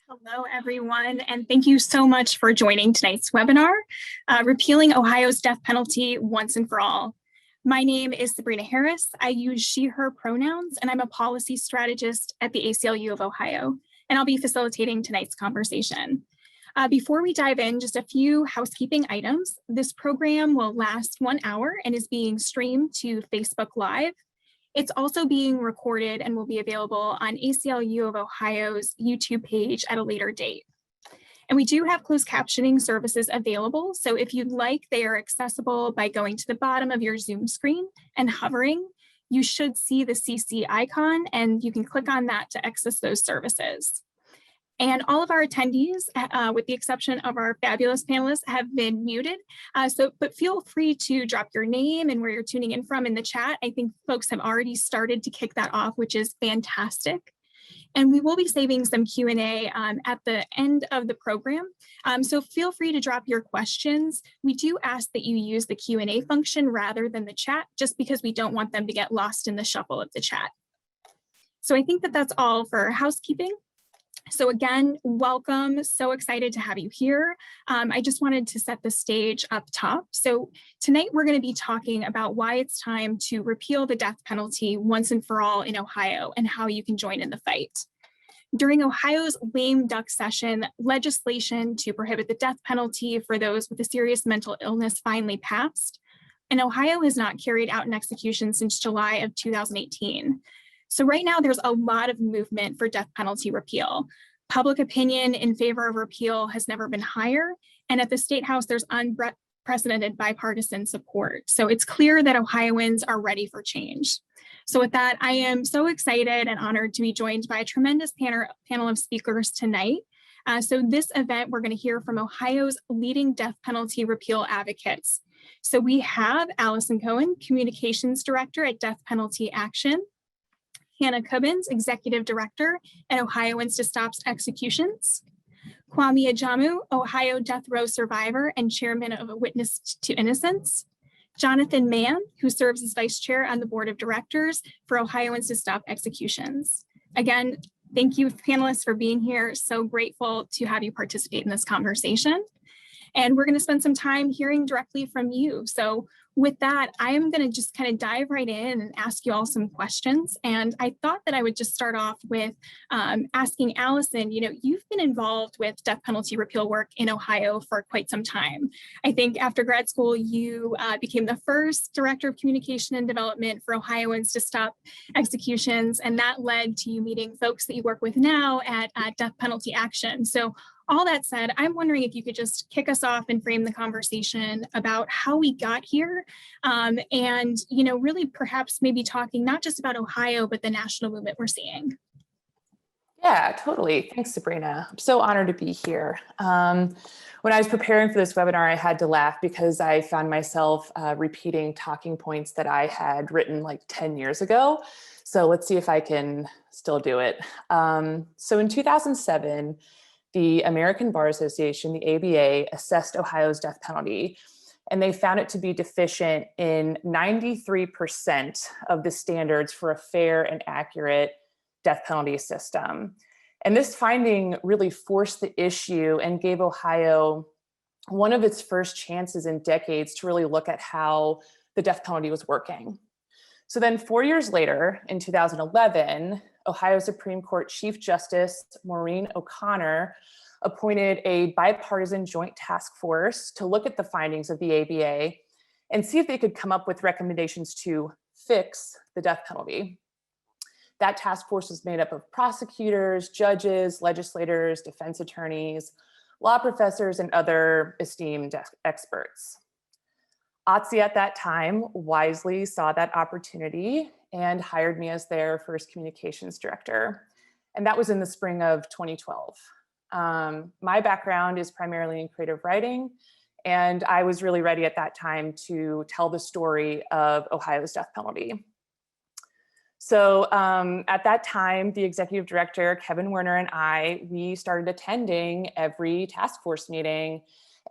Hello, everyone, and thank you so much for joining tonight's webinar, Repealing Ohio's Death Penalty Once and for All. My name is Sabrina Harris. I use she, her pronouns, and I'm a policy strategist at the ACLU of Ohio, and I'll be facilitating tonight's conversation. Before we dive in, just a few housekeeping items. This program will last 1 hour and is being streamed to Facebook Live. It's also being recorded and will be available on ACLU of Ohio's YouTube page at a later date. And we do have closed captioning services available. So if you'd like, they are accessible by going to the bottom of your Zoom screen and hovering. You should see the CC icon and you can click on that to access those services. And all of our attendees, with the exception of our fabulous panelists, have been muted. But feel free to drop your name and where you're tuning in from in the chat. I think folks have already started to kick that off, which is fantastic. And we will be saving some Q&A at the end of the program. So feel free to drop your questions. We do ask that you use the Q&A function rather than the chat, just because we don't want them to get lost in the shuffle of the chat. So I think that that's all for housekeeping. So again, welcome. So excited to have you here. I just wanted to set the stage up top. So tonight we're going to be talking about why it's time to repeal the death penalty once and for all in Ohio and how you can join in the fight. During Ohio's lame duck session, legislation to prohibit the death penalty for those with a serious mental illness finally passed, and Ohio has not carried out an execution since July of 2018. So right now there's a lot of movement for death penalty repeal. Public opinion in favor of repeal has never been higher. And at the State House, there's unprecedented bipartisan support. So it's clear that Ohioans are ready for change. So with that, I am so excited and honored to be joined by a tremendous panel of speakers tonight. So this event, we're going to hear from Ohio's leading death penalty repeal advocates. So we have Allison Cohen, Communications Director at Death Penalty Action, Hannah Cummins, Executive Director at Ohioans to Stop Executions, Kwame Ajamu, Ohio Death Row Survivor and Chairman of Witness to Innocence, Jonathan Mann, who serves as Vice Chair on the Board of Directors for Ohioans to Stop Executions. Again, thank you panelists for being here. So grateful to have you participate in this conversation. And we're going to spend some time hearing directly from you. So with that, I am going to just kind of dive right in and ask you all some questions. And I thought that I would just start off with asking Allison, you've been involved with death penalty repeal work in Ohio for quite some time. I think after grad school, you became the first Director of Communication and Development for Ohioans to Stop Executions. And that led to you meeting folks that you work with now at Death Penalty Action. So all that said, I'm wondering if you could just kick us off and frame the conversation about how we got here and, really perhaps maybe talking not just about Ohio, but the national movement we're seeing. Yeah, totally. Thanks, Sabrina. I'm so honored to be here. When I was preparing for this webinar, I had to laugh because I found myself repeating talking points that I had written like 10 years ago. So let's see if I can still do it. So in 2007, the American Bar Association, the ABA, assessed Ohio's death penalty, and they found it to be deficient in 93% of the standards for a fair and accurate death penalty system. And this finding really forced the issue and gave Ohio one of its first chances in decades to really look at how the death penalty was working. So then 4 years later, in 2011, Ohio Supreme Court Chief Justice Maureen O'Connor appointed a bipartisan joint task force to look at the findings of the ABA and see if they could come up with recommendations to fix the death penalty. That task force was made up of prosecutors, judges, legislators, defense attorneys, law professors, and other esteemed experts. OTSI at that time wisely saw that opportunity and hired me as their first communications director. And that was in the spring of 2012. My background is primarily in creative writing, and I was really ready at that time to tell the story of Ohio's death penalty. So at that time, the executive director, Kevin Werner, and we started attending every task force meeting.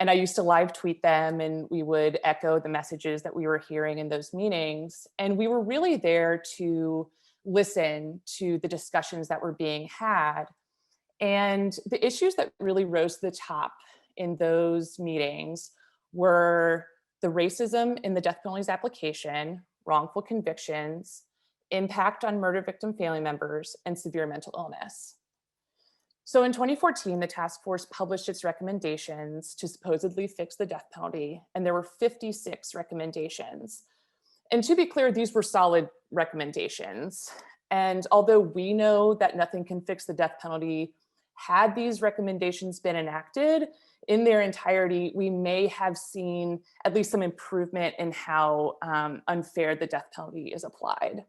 And I used to live tweet them, and we would echo the messages that we were hearing in those meetings. And we were really there to listen to the discussions that were being had. And the issues that really rose to the top in those meetings were the racism in the death penalty's application, wrongful convictions, impact on murder victim family members, and severe mental illness. So in 2014, the task force published its recommendations to supposedly fix the death penalty, and there were 56 recommendations. And to be clear, these were solid recommendations. And although we know that nothing can fix the death penalty, had these recommendations been enacted in their entirety, we may have seen at least some improvement in how unfair the death penalty is applied.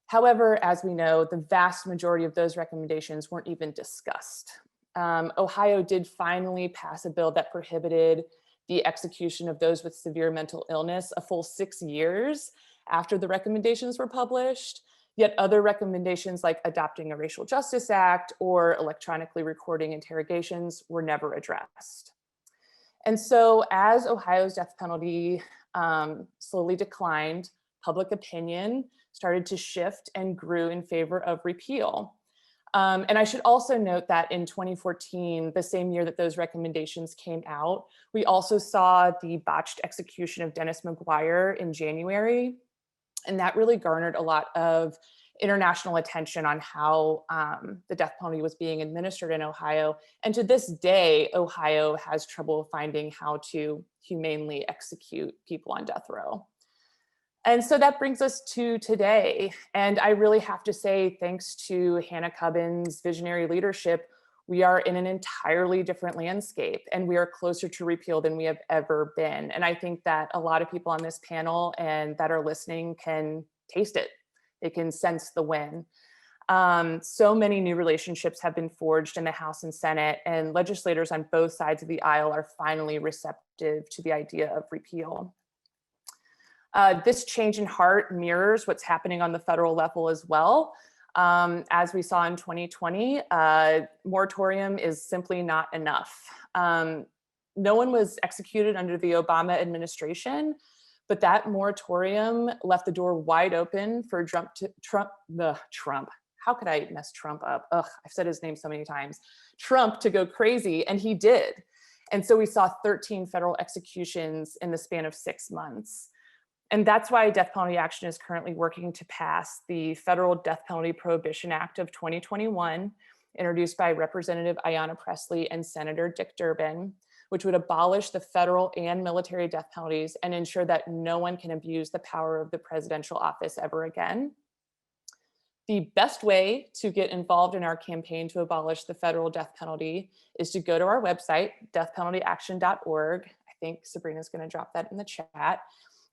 However, as we know, the vast majority of those recommendations weren't even discussed. Ohio did finally pass a bill that prohibited the execution of those with severe mental illness a full 6 years after the recommendations were published. Yet other recommendations like adopting a racial justice act or electronically recording interrogations were never addressed. And so as Ohio's death penalty slowly declined, public opinion started to shift and grew in favor of repeal. And I should also note that in 2014, the same year that those recommendations came out, we also saw the botched execution of Dennis Mcguire in January. And that really garnered a lot of international attention on how the death penalty was being administered in Ohio. And to this day, Ohio has trouble finding how to humanely execute people on death row. And so that brings us to today. And I really have to say, thanks to Hannah Cummins' visionary leadership, we are in an entirely different landscape, and we are closer to repeal than we have ever been. And I think that a lot of people on this panel and that are listening can taste it. They can sense the win. So many new relationships have been forged in the House and Senate, and legislators on both sides of the aisle are finally receptive to the idea of repeal. This change in heart mirrors what's happening on the federal level as well. As we saw in 2020, moratorium is simply not enough. No one was executed under the Obama administration, but that moratorium left the door wide open for Trump. How could I mess Trump up? Ugh, I've said his name so many times. Trump to go crazy, and he did. And so we saw 13 federal executions in the span of 6 months. And that's why Death Penalty Action is currently working to pass the Federal Death Penalty Prohibition Act of 2021, introduced by Representative Ayanna Pressley and Senator Dick Durbin, which would abolish the federal and military death penalties and ensure that no one can abuse the power of the presidential office ever again. The best way to get involved in our campaign to abolish the federal death penalty is to go to our website, deathpenaltyaction.org. I think Sabrina's going to drop that in the chat.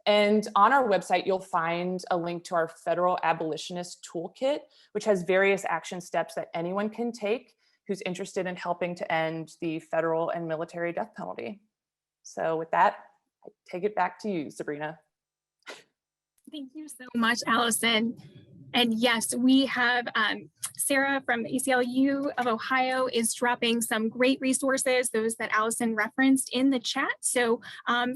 And on our website, you'll find a link to our federal abolitionist toolkit, which has various action steps that anyone can take who's interested in helping to end the federal and military death penalty. So with that, I take it back to you, Sabrina. Thank you so much, Allison. And yes, we have Sarah from the ACLU of Ohio is dropping some great resources, those that Allison referenced in the chat. So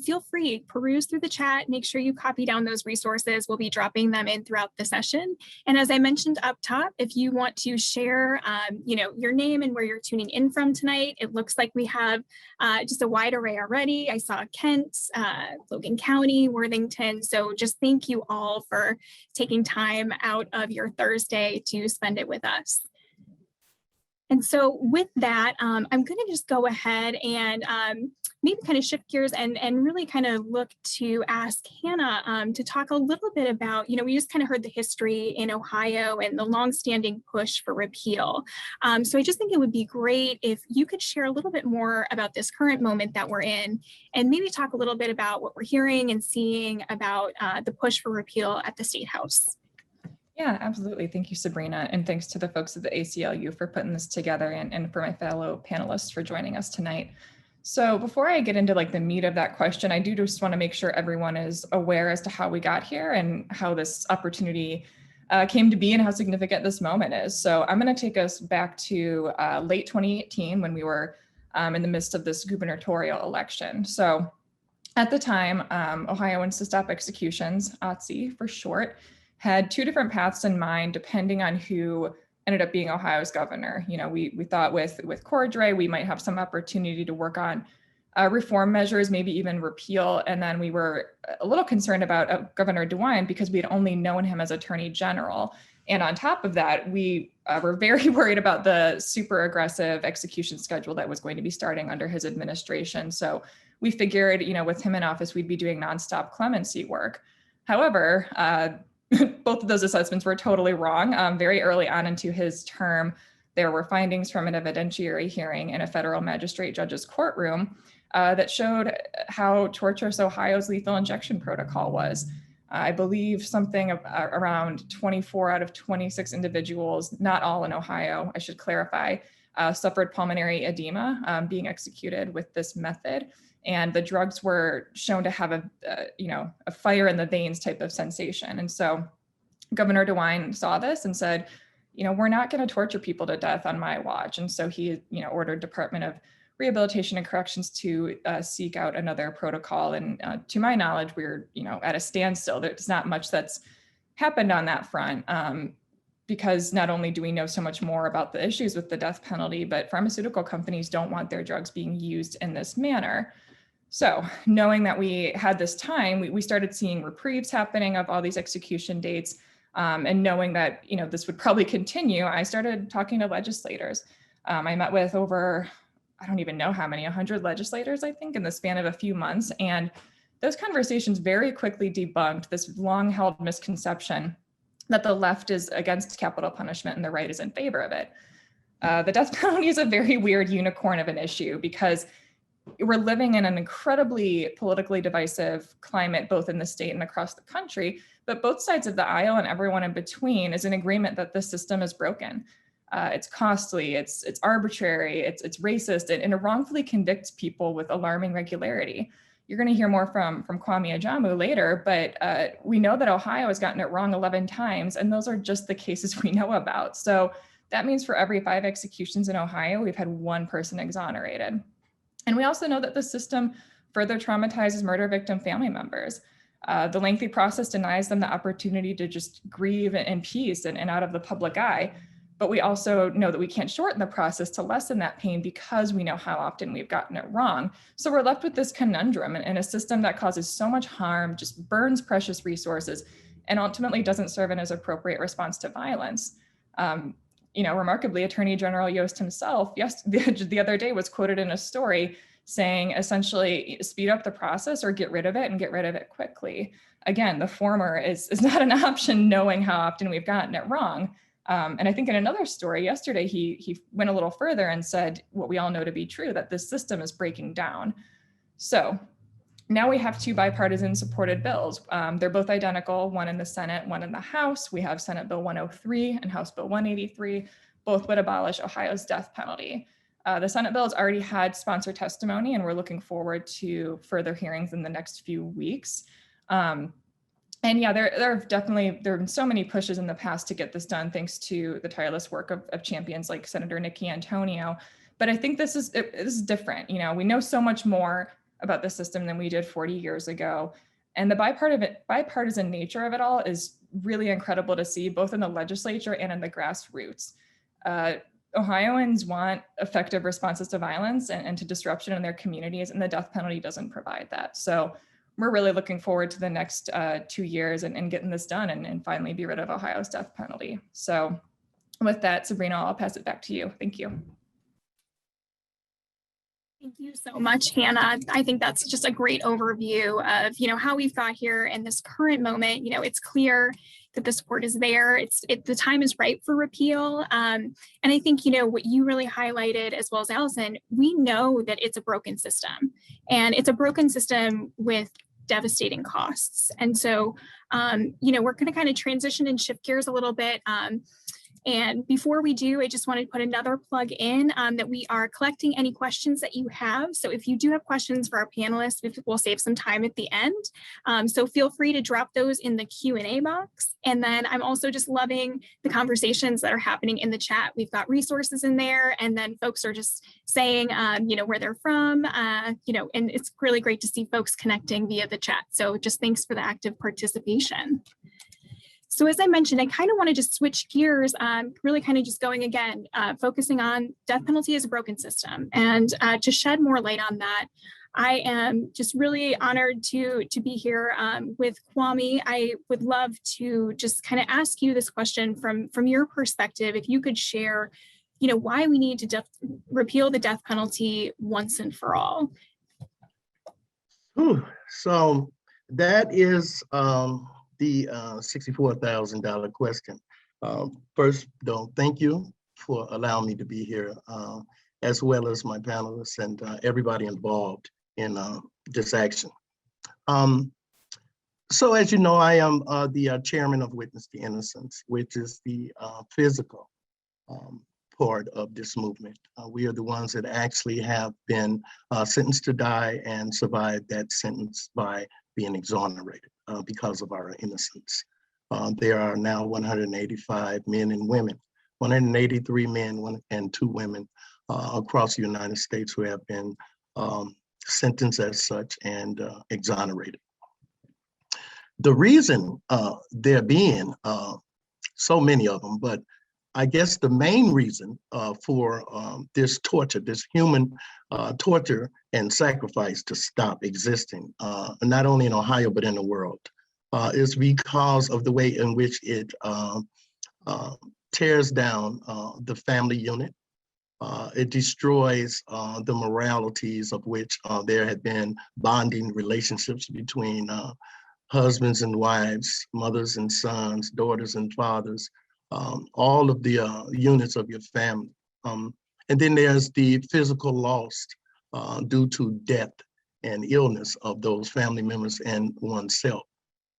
feel free, peruse through the chat, make sure you copy down those resources. We'll be dropping them in throughout the session. And as I mentioned up top, if you want to share your name and where you're tuning in from tonight, it looks like we have just a wide array already. I saw Kent, Logan County, Worthington. So just thank you all for taking time out of your Thursday to spend it with us. And so with that, I'm going to just go ahead and maybe kind of shift gears and really kind of look to ask Hannah to talk a little bit about, we just kind of heard the history in Ohio and the longstanding push for repeal. So I just think it would be great if you could share a little bit more about this current moment that we're in, and maybe talk a little bit about what we're hearing and seeing about the push for repeal at the State House. Yeah, absolutely. Thank you, Sabrina. And thanks to the folks at the ACLU for putting this together, and for my fellow panelists for joining us tonight. So before I get into the meat of that question, I do just want to make sure everyone is aware as to how we got here and how this opportunity came to be and how significant this moment is. So I'm going to take us back to late 2018 when we were in the midst of this gubernatorial election. So at the time, Ohioans to Stop Executions, OTSE for short, had two different paths in mind depending on who ended up being Ohio's governor. You know, we thought with Cordray, we might have some opportunity to work on reform measures, maybe even repeal. And then we were a little concerned about Governor DeWine because we had only known him as Attorney General. And on top of that, we were very worried about the super aggressive execution schedule that was going to be starting under his administration. So we figured, you know, with him in office, we'd be doing nonstop clemency work. However, both of those assessments were totally wrong. Very early on into his term, there were findings from an evidentiary hearing in a federal magistrate judge's courtroom that showed how tortuous Ohio's lethal injection protocol was. I believe something around 24 out of 26 individuals, not all in Ohio, I should clarify, suffered pulmonary edema being executed with this method. And the drugs were shown to have a fire in the veins type of sensation. And so Governor DeWine saw this and said, you know, we're not going to torture people to death on my watch. And so he, you know, ordered Department of Rehabilitation and Corrections to seek out another protocol. And to my knowledge, we're, you know, at a standstill. There's not much that's happened on that front because not only do we know so much more about the issues with the death penalty, but pharmaceutical companies don't want their drugs being used in this manner. So knowing that we had this time, we started seeing reprieves happening of all these execution dates. And knowing that, you know, this would probably continue, I started talking to legislators. I met with over, I don't even know how many, 100 legislators, I think, in the span of a few months. And those conversations very quickly debunked this long-held misconception that the left is against capital punishment and the right is in favor of it. The death penalty is a very weird unicorn of an issue because we're living in an incredibly politically divisive climate, both in the state and across the country, but both sides of the aisle and everyone in between is in agreement that the system is broken. It's costly, it's arbitrary, it's racist, and it wrongfully convicts people with alarming regularity. You're going to hear more from Kwame Ajamu later, but we know that Ohio has gotten it wrong 11 times, and those are just the cases we know about. So that means for every 5 executions in Ohio, we've had 1 person exonerated. And we also know that the system further traumatizes murder victim family members. The lengthy process denies them the opportunity to just grieve in peace and out of the public eye. But we also know that we can't shorten the process to lessen that pain because we know how often we've gotten it wrong. So we're left with this conundrum in a system that causes so much harm, just burns precious resources, and ultimately doesn't serve as an appropriate response to violence. You know, remarkably, Attorney General Yost himself, the other day was quoted in a story saying essentially speed up the process or get rid of it and get rid of it quickly. Again, the former is not an option knowing how often we've gotten it wrong. And I think in another story yesterday, he went a little further and said what we all know to be true, that this system is breaking down. So now we have 2 bipartisan supported bills. They're both identical, one in the Senate, one in the House. We have Senate Bill 103 and House Bill 183. Both would abolish Ohio's death penalty. The Senate bill has already had sponsor testimony, and we're looking forward to further hearings in the next few weeks. And yeah, there have been so many pushes in the past to get this done, thanks to the tireless work of champions like Senator Nikki Antonio. But I think this is different. You know, we know so much more about the system than we did 40 years ago. And the bipartisan nature of it all is really incredible to see, both in the legislature and in the grassroots. Ohioans want effective responses to violence and to disruption in their communities, and the death penalty doesn't provide that. So we're really looking forward to the next 2 years and getting this done and finally be rid of Ohio's death penalty. So with that, Sabrina, I'll pass it back to you. Thank you. Thank you so much, Hannah. I think that's just a great overview of, you know, how we've got here in this current moment. You know, it's clear that the support is there. The time is right for repeal. And I think, you know, what you really highlighted, as well as Allison, we know that it's a broken system, and it's a broken system with devastating costs. And so, you know, we're going to kind of transition and shift gears a little bit. And before we do, I just wanted to put another plug in that we are collecting any questions that you have. So if you do have questions for our panelists, we'll save some time at the end. So feel free to drop those in the Q&A box. And then I'm also just loving the conversations that are happening in the chat. We've got resources in there, and then folks are just saying, you know, where they're from, you know, and it's really great to see folks connecting via the chat. So just thanks for the active participation. So as I mentioned, I kind of want to just switch gears, really kind of just going again, focusing on death penalty as a broken system. And to shed more light on that, I am just really honored to be here with Kwame. I would love to just kind of ask you this question from your perspective, if you could share, why we need to repeal the death penalty once and for all. So that is the $64,000 question. First, though, thank you for allowing me to be here, as well as my panelists and everybody involved in this action. So as you know, I am the chairman of Witness to Innocence, which is the physical part of this movement. We are the ones that actually have been sentenced to die and survived that sentence by being exonerated because of our innocence. There are now 185 men and women, 183 men and 2 women across the United States who have been sentenced as such and exonerated. The reason there being so many of them, but I guess the main reason for this torture, this human torture and sacrifice to stop existing, not only in Ohio, but in the world, is because of the way in which it tears down the family unit. It destroys the moralities of which there had been bonding relationships between husbands and wives, mothers and sons, daughters and fathers, all of the units of your family. And then there's the physical loss due to death and illness of those family members and oneself.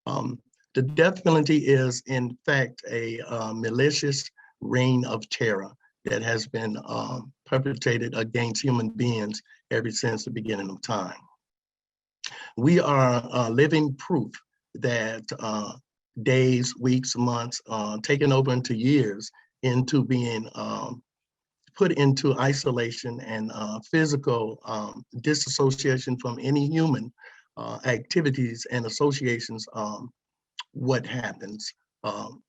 The death penalty is, in fact, a malicious reign of terror that has been perpetrated against human beings ever since the beginning of time. We are living proof that days, weeks, months, taken over into years into being put into isolation and physical disassociation from any human activities and associations, what happens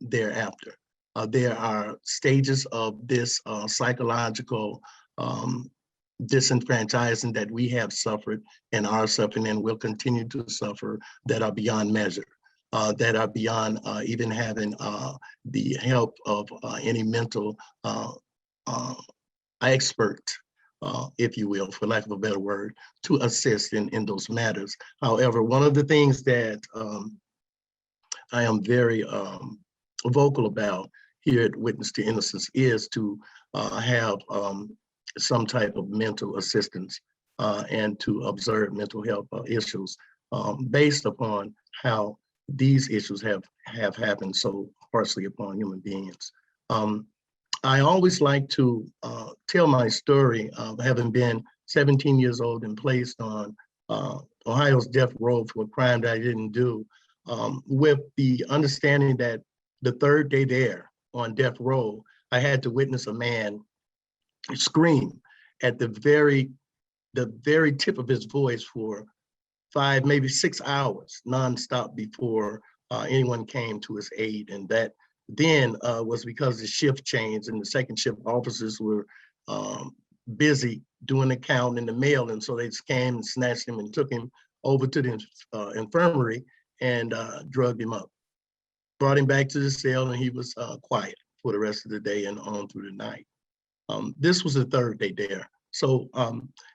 thereafter. There are stages of this psychological disenfranchisement that we have suffered and are suffering and will continue to suffer that are beyond measure, that are beyond even having the help of any mental expert, if you will, for lack of a better word, to assist in those matters. However, one of the things that I am very vocal about here at Witness to Innocence is to have some type of mental assistance and to observe mental health issues based upon how these issues have happened so harshly upon human beings. I always like to tell my story of having been 17 years old and placed on Ohio's death row for a crime that I didn't do, with the understanding that the third day there on death row, I had to witness a man scream at the very tip of his voice for 5, maybe 6 hours nonstop before anyone came to his aid. And that then was because the shift changed and the second shift officers were busy doing the count in the mail. And so they just came and snatched him and took him over to the infirmary and drugged him up. Brought him back to the cell and he was quiet for the rest of the day and on through the night. This was the third day there. So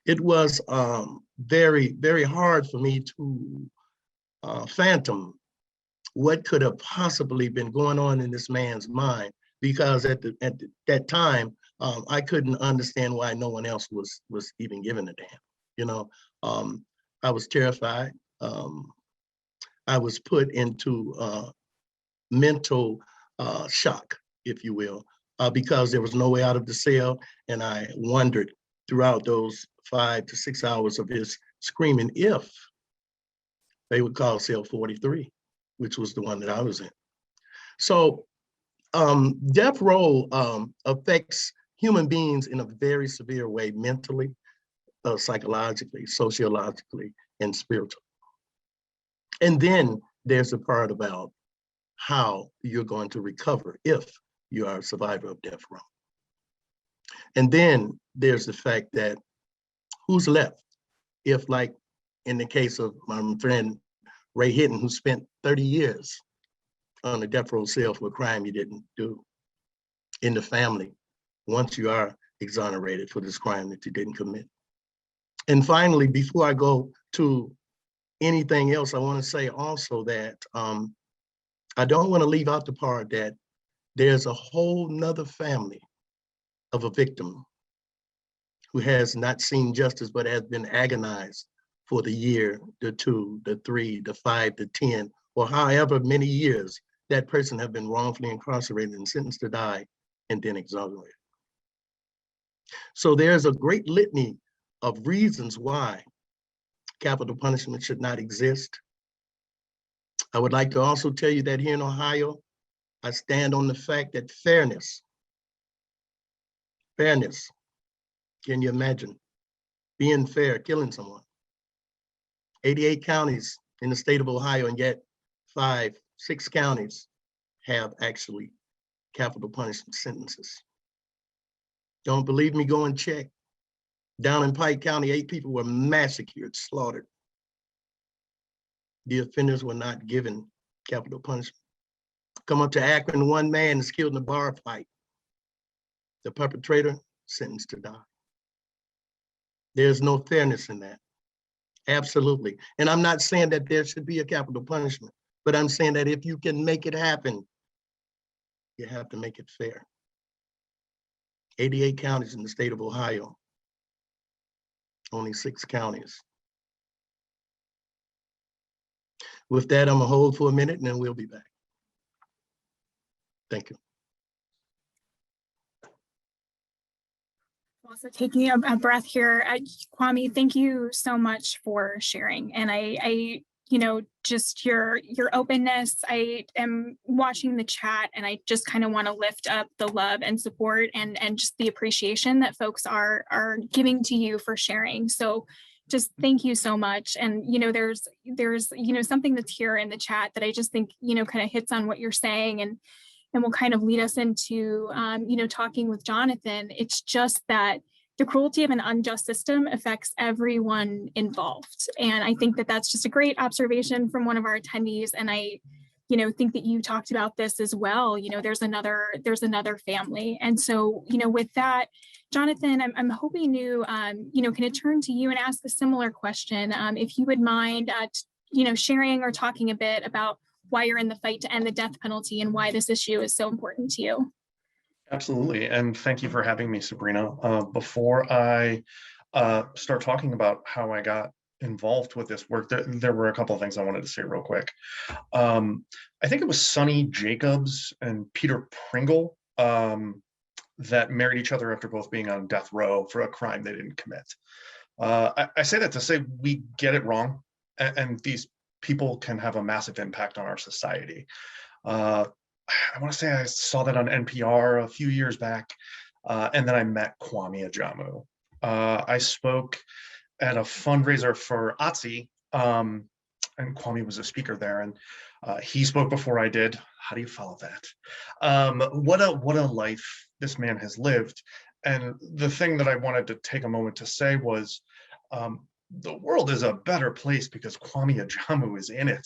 it was very, very hard for me to fathom what could have possibly been going on in this man's mind, because at that time, I couldn't understand why no one else was even giving a damn. You know, I was terrified. I was put into mental shock, if you will, because there was no way out of the cell. And I wondered throughout those 5 to 6 hours of his screaming if they would call cell 43, which was the one that I was in. So death row affects human beings in a very severe way, mentally, psychologically, sociologically, and spiritually. And then there's the part about how you're going to recover if you are a survivor of death row. And then there's the fact that who's left? If, like in the case of my friend Ray Hitton, who spent 30 years on a death row cell for a crime you didn't do, in the family, once you are exonerated for this crime that you didn't commit. And finally, before I go to anything else, I want to say also that I don't want to leave out the part that there's a whole nother family of a victim who has not seen justice, but has been agonized for the year, the 2, the 3, the 5, the 10, or however many years that person have been wrongfully incarcerated and sentenced to die and then exonerated. So there's a great litany of reasons why capital punishment should not exist. I would like to also tell you that here in Ohio, I stand on the fact that fairness, can you imagine being fair, killing someone? 88 counties in the state of Ohio, and yet 5, 6 counties have actually capital punishment sentences. Don't believe me? Go and check. Down in Pike County, 8 people were massacred, slaughtered. The offenders were not given capital punishment. Come up to Akron, 1 man is killed in a bar fight. The perpetrator sentenced to die. There's no fairness in that. Absolutely. And I'm not saying that there should be a capital punishment, but I'm saying that if you can make it happen, you have to make it fair. 88 counties in the state of Ohio, only 6 counties. With that, I'm gonna hold for a minute and then we'll be back. Thank you. Also taking a breath here, Kwame, thank you so much for sharing. And I you know, just your openness. I am watching the chat and I just kind of want to lift up the love and support and just the appreciation that folks are giving to you for sharing. So just thank you so much. And, you know, there's, you know, something that's here in the chat that I just think, you know, kind of hits on what you're saying and will kind of lead us into, you know, talking with Jonathan. It's just that the cruelty of an unjust system affects everyone involved. And I think that that's just a great observation from one of our attendees. And I, you know, think that you talked about this as well. You know, there's another family. And so, you know, with that, Jonathan, I'm hoping to, you know, kind of turn to you and ask a similar question. If you would mind, you know, sharing or talking a bit about why you're in the fight to end the death penalty and why this issue is so important to you. Absolutely, and thank you for having me, Sabrina. Before I start talking about how I got involved with this work, there were a couple of things I wanted to say real quick. I think it was Sonny Jacobs and Peter Pringle that married each other after both being on death row for a crime they didn't commit. I say that to say we get it wrong, and these people can have a massive impact on our society. I want to say I saw that on NPR a few years back, and then I met Kwame Ajamu. I spoke at a fundraiser for OTSI, and Kwame was a speaker there, and he spoke before I did. How do you follow that? What a life this man has lived. And the thing that I wanted to take a moment to say was, the world is a better place because Kwame Ajamu is in it.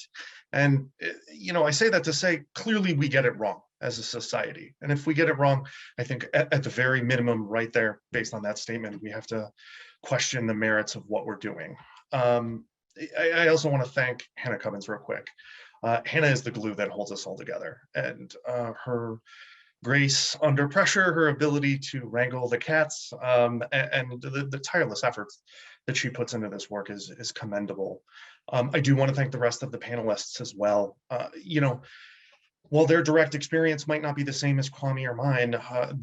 And, you know, I say that to say, clearly we get it wrong as a society. And if we get it wrong, I think at the very minimum right there, based on that statement, we have to question the merits of what we're doing. I also want to thank Hannah Cummins real quick. Hannah is the glue that holds us all together. And her grace under pressure, her ability to wrangle the cats, and the tireless efforts that she puts into this work is commendable. I do want to thank the rest of the panelists as well. You know, while their direct experience might not be the same as Kwame or mine,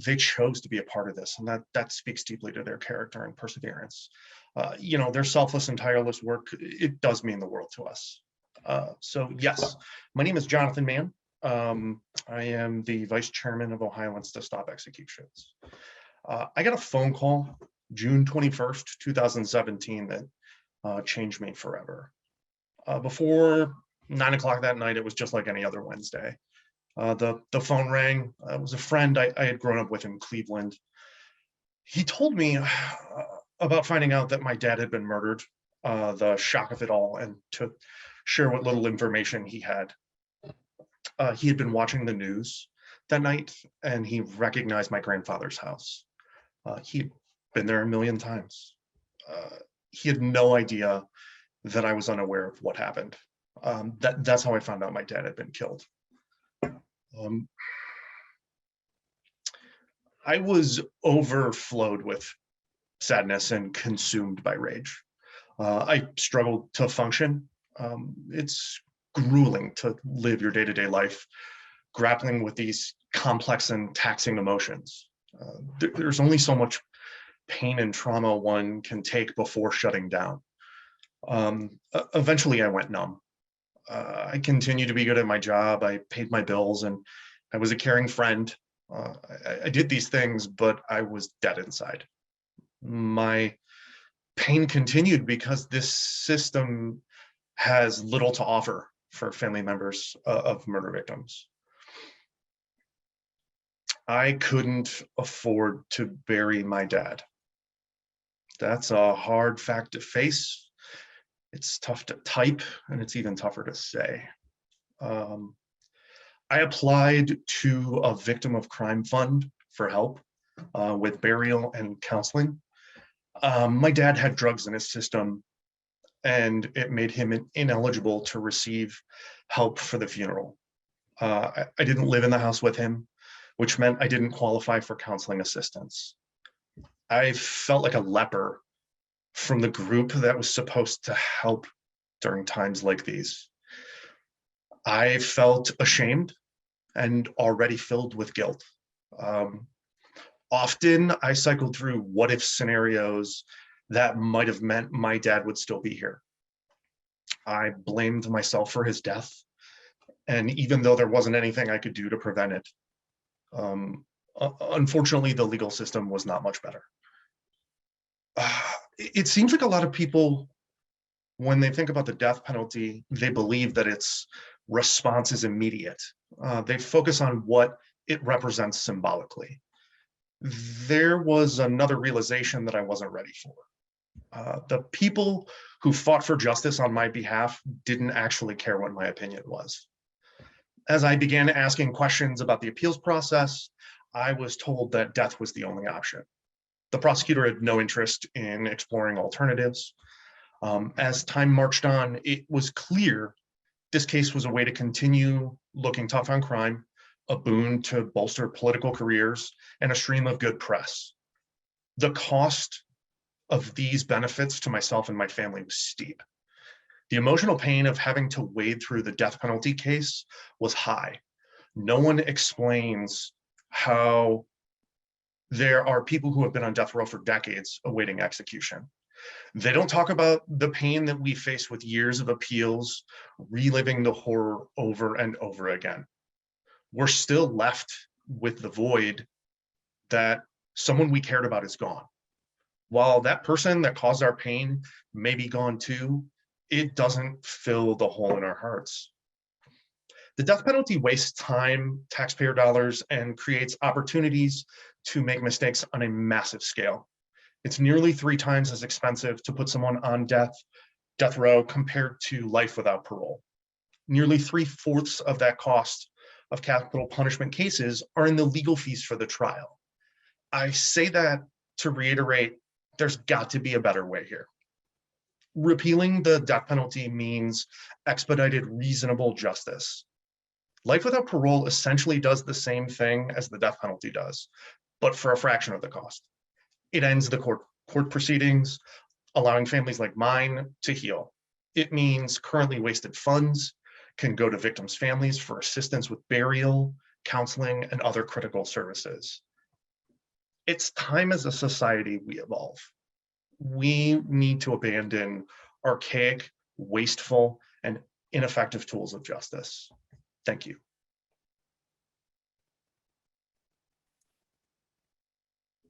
they chose to be a part of this, and that speaks deeply to their character and perseverance. You know, their selfless and tireless work, it does mean the world to us. So yes, my name is Jonathan Mann. I am the vice chairman of Ohioans to Stop Executions. I got a phone call June 21st, 2017 that changed me forever. Before 9 o'clock that night, it was just like any other Wednesday. The phone rang. It was a friend I had grown up with in Cleveland. He told me about finding out that my dad had been murdered, the shock of it all, and to share what little information he had. He had been watching the news that night, and he recognized my grandfather's house. He'd been there a million times. He had no idea that I was unaware of what happened. That's how I found out my dad had been killed. I was overflowed with sadness and consumed by rage. I struggled to function. It's grueling to live your day-to-day life, grappling with these complex and taxing emotions. There's only so much pain and trauma one can take before shutting down. Eventually I went numb. I continued to be good at my job. I paid my bills, and I was a caring friend. I did these things, but I was dead inside. My pain continued because this system has little to offer for family members of murder victims. I couldn't afford to bury my dad. That's a hard fact to face. It's tough to type, and it's even tougher to say. I applied to a victim of crime fund for help with burial and counseling. My dad had drugs in his system, and it made him ineligible to receive help for the funeral. I didn't live in the house with him, which meant I didn't qualify for counseling assistance. I felt like a leper from the group that was supposed to help during times like these. I felt ashamed and already filled with guilt. Often I cycled through what if scenarios that might have meant my dad would still be here. I blamed myself for his death, and even though there wasn't anything I could do to prevent it, unfortunately, the legal system was not much better. It seems like a lot of people, when they think about the death penalty, they believe that its response is immediate. They focus on what it represents symbolically. There was another realization that I wasn't ready for. The people who fought for justice on my behalf didn't actually care what my opinion was. As I began asking questions about the appeals process, I was told that death was the only option. The prosecutor had no interest in exploring alternatives. As time marched on, it was clear this case was a way to continue looking tough on crime, a boon to bolster political careers, and a stream of good press. The cost of these benefits to myself and my family was steep. The emotional pain of having to wade through the death penalty case was high. No one explains how there are people who have been on death row for decades awaiting execution. They don't talk about the pain that we face with years of appeals, reliving the horror over and over again. We're still left with the void that someone we cared about is gone. While that person that caused our pain may be gone too, it doesn't fill the hole in our hearts. The death penalty wastes time, taxpayer dollars, and creates opportunities to make mistakes on a massive scale. It's nearly 3 times as expensive to put someone on death row compared to life without parole. Nearly 3/4 of that cost of capital punishment cases are in the legal fees for the trial. I say that to reiterate, there's got to be a better way here. Repealing the death penalty means expedited, reasonable justice. Life without parole essentially does the same thing as the death penalty does, but for a fraction of the cost. It ends the court proceedings, allowing families like mine to heal. It means currently wasted funds can go to victims' families for assistance with burial, counseling, and other critical services. It's time as a society we evolve. We need to abandon archaic, wasteful, and ineffective tools of justice. Thank you.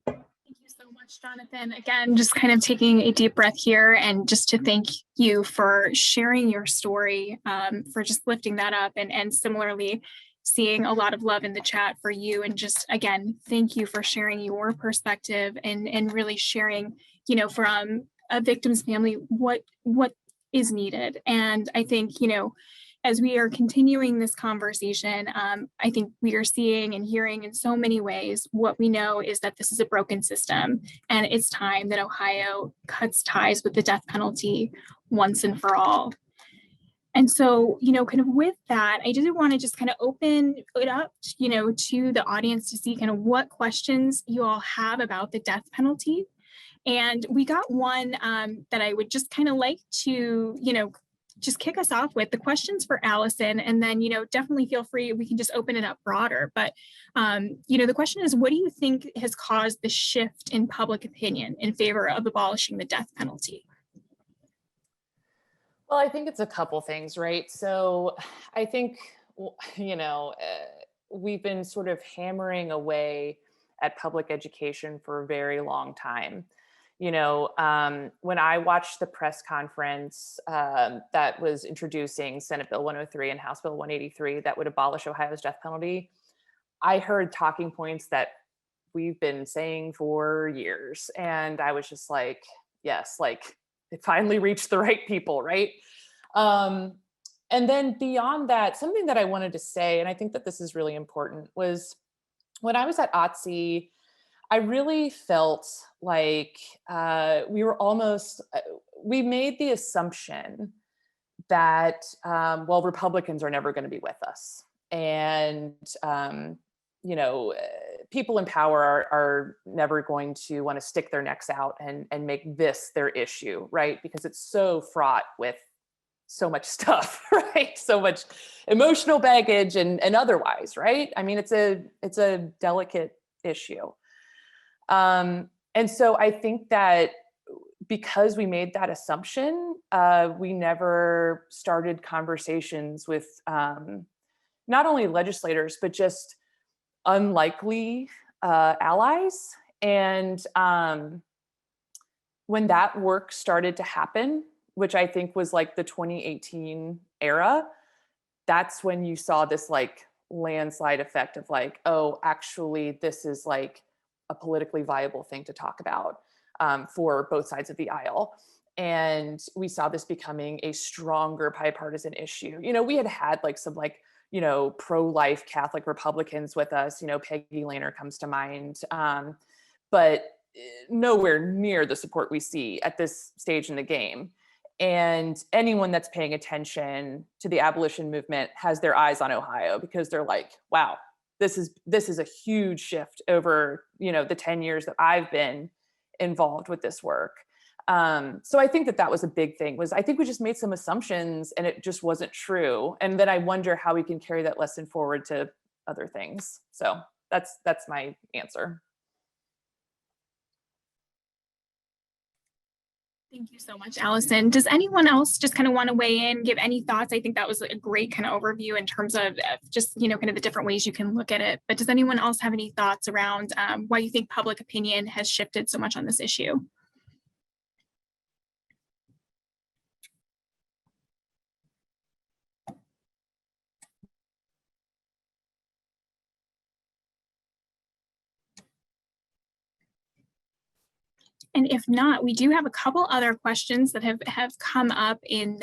Thank you so much, Jonathan. Again, just kind of taking a deep breath here and just to thank you for sharing your story, for just lifting that up, and similarly seeing a lot of love in the chat for you. And just, again, thank you for sharing your perspective and really sharing, you know, from a victim's family, what is needed. And I think, you know, as we are continuing this conversation, I think we are seeing and hearing in so many ways, what we know is that this is a broken system, and it's time that Ohio cuts ties with the death penalty once and for all. And so, you know, kind of with that, I did want to just kind of open it up, you know, to the audience to see kind of what questions you all have about the death penalty. And we got one that I would just kind of like to, you know, just kick us off with. The questions for Allison, and then, you know, definitely feel free, we can just open it up broader. But, you know, the question is, what do you think has caused the shift in public opinion in favor of abolishing the death penalty? Well, I think it's a couple things, right? So I think, you know, we've been sort of hammering away at public education for a very long time. You know, when I watched the press conference that was introducing Senate Bill 103 and House Bill 183 that would abolish Ohio's death penalty, I heard talking points that we've been saying for years. And I was just like, yes, like it finally reached the right people, right? And then beyond that, something that I wanted to say, and I think that this is really important, was when I was at OTC, I really felt like we made the assumption that, well, Republicans are never going to be with us. And, you know, people in power are never going to want to stick their necks out and make this their issue, right? Because it's so fraught with so much stuff, right? So much emotional baggage and otherwise, right? I mean, it's a delicate issue. And so I think that because we made that assumption, we never started conversations with not only legislators, but just unlikely allies. And when that work started to happen, which I think was like the 2018 era, that's when you saw this like landslide effect of like, oh, actually, this is like a politically viable thing to talk about for both sides of the aisle. And we saw this becoming a stronger bipartisan issue. You know, we had like some like, you know, pro-life Catholic Republicans with us, you know, Peggy Lehner comes to mind, but nowhere near the support we see at this stage in the game. And anyone that's paying attention to the abolition movement has their eyes on Ohio because they're like, wow, this is a huge shift over, you know, the 10 years that I've been involved with this work. So I think that was a big thing, was I think we just made some assumptions and it just wasn't true. And then I wonder how we can carry that lesson forward to other things. So that's my answer. Thank you so much, Allison. Does anyone else just kind of want to weigh in, give any thoughts? I think that was a great kind of overview in terms of just, you know, kind of the different ways you can look at it. But does anyone else have any thoughts around why you think public opinion has shifted so much on this issue? And if not, we do have a couple other questions that have come up in